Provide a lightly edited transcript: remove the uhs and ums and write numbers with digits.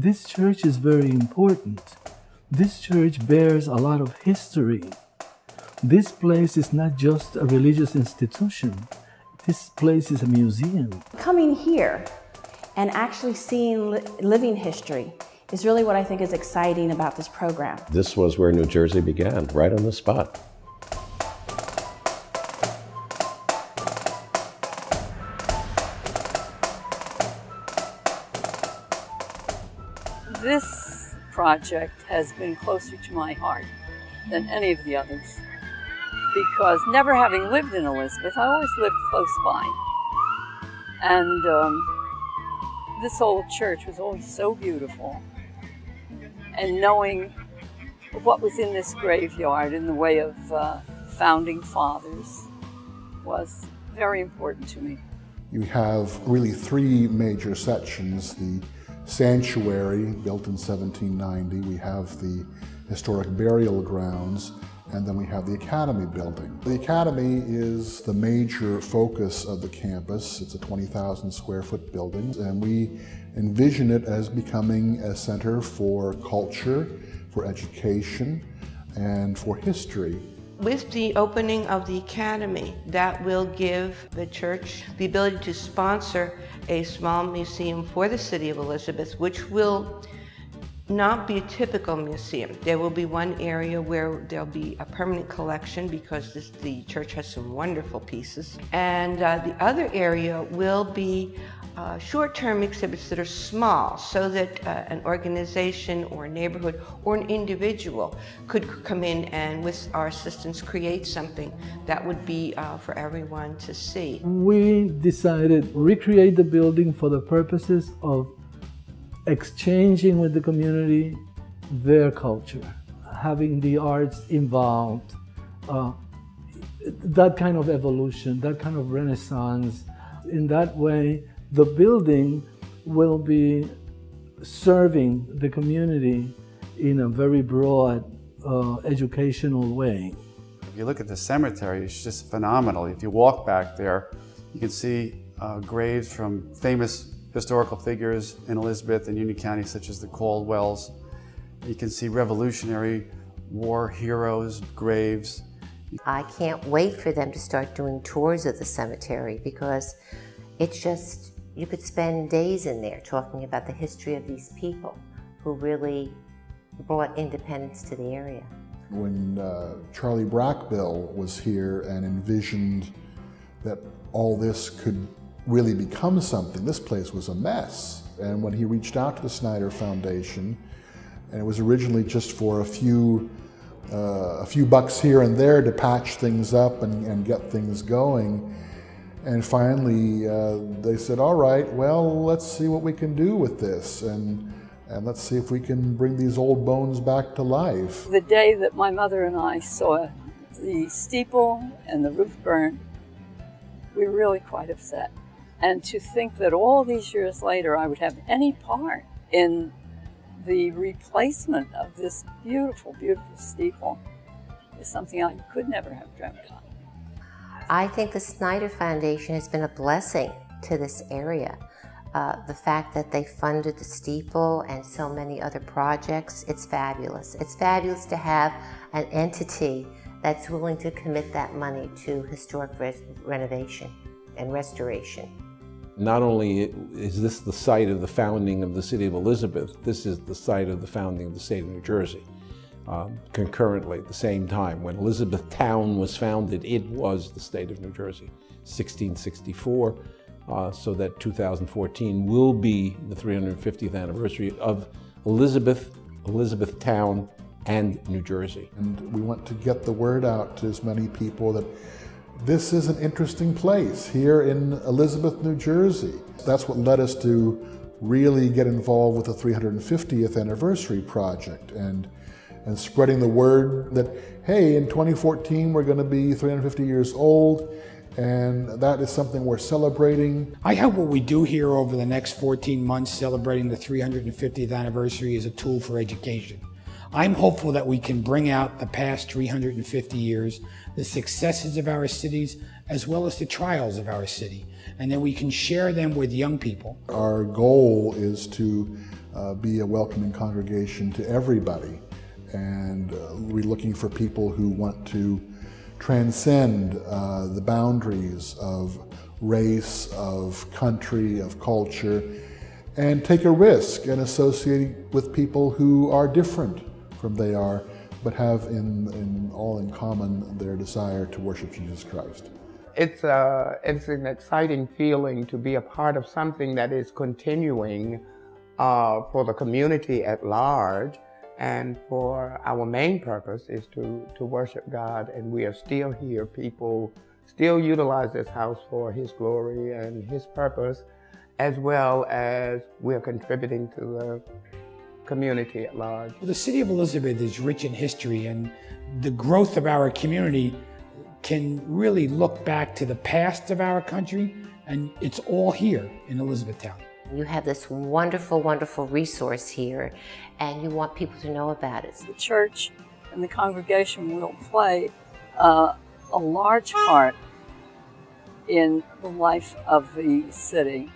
This church is very important. This church bears a lot of history. This place is not just a religious institution. This place is a museum. Coming here and actually seeing living history is really what I think is exciting about this program. This was where New Jersey began, right on the spot. This project has been closer to my heart than any of the others, because never having lived in Elizabeth, I always lived close by. And this old church was always so beautiful. And knowing what was in this graveyard in the way of founding fathers was very important to me. You have really three major sections: the sanctuary, built in 1790, we have the historic burial grounds, and then we have the Academy building. The Academy is the major focus of the campus. It's a 20,000 square foot building, and we envision it as becoming a center for culture, for education, and for history. With the opening of the Academy, that will give the church the ability to sponsor a small museum for the city of Elizabeth, which will not be a typical museum. There will be one area where there'll be a permanent collection, because the church has some wonderful pieces. And the other area will be short-term exhibits that are small, so that an organization or a neighborhood or an individual could come in and, with our assistance, create something that would be for everyone to see. We decided to recreate the building for the purposes of exchanging with the community their culture, having the arts involved, that kind of evolution, that kind of renaissance. In that way, the building will be serving the community in a very broad educational way. If you look at the cemetery, it's just phenomenal. If you walk back there, you can see graves from famous historical figures in Elizabeth and Union County, such as the Caldwells. You can see Revolutionary War heroes' graves. I can't wait for them to start doing tours of the cemetery, because it's just, you could spend days in there talking about the history of these people who really brought independence to the area. When Charlie Brackbill was here and envisioned that all this could really become something, this place was a mess. And when he reached out to the Snyder Foundation, and it was originally just for a few bucks here and there to patch things up and get things going, and finally they said, all right, well, let's see what we can do with this, and let's see if we can bring these old bones back to life. The day that my mother and I saw the steeple and the roof burn, we were really quite upset. And to think that all these years later I would have any part in the replacement of this beautiful, beautiful steeple is something I could never have dreamt of. I think the Snyder Foundation has been a blessing to this area. The fact that they funded the steeple and so many other projects, it's fabulous. It's fabulous to have an entity that's willing to commit that money to historic renovation and restoration. Not only is this the site of the founding of the city of Elizabeth, this is the site of the founding of the state of New Jersey. Concurrently, at the same time, when Elizabethtown was founded, it was the state of New Jersey, 1664, so that 2014 will be the 350th anniversary of Elizabethtown and New Jersey. And we want to get the word out to as many people that this is an interesting place here in Elizabeth, New Jersey. That's what led us to really get involved with the 350th anniversary project and spreading the word that, hey, in 2014 we're going to be 350 years old, and that is something we're celebrating. I hope what we do here over the next 14 months celebrating the 350th anniversary is a tool for education. I'm hopeful that we can bring out the past 350 years, the successes of our cities, as well as the trials of our city, and then we can share them with young people. Our goal is to be a welcoming congregation to everybody. And we're looking for people who want to transcend the boundaries of race, of country, of culture, and take a risk and associate with people who are different from they are, but have all in common their desire to worship Jesus Christ. It's an exciting feeling to be a part of something that is continuing for the community at large, and for our main purpose is to worship God, and we are still here. People still utilize this house for His glory and His purpose, as well as we're contributing to the community at large. The city of Elizabeth is rich in history, and the growth of our community can really look back to the past of our country, and it's all here in Elizabethtown. You have this wonderful, wonderful resource here, and you want people to know about it. The church and the congregation will play a large part in the life of the city.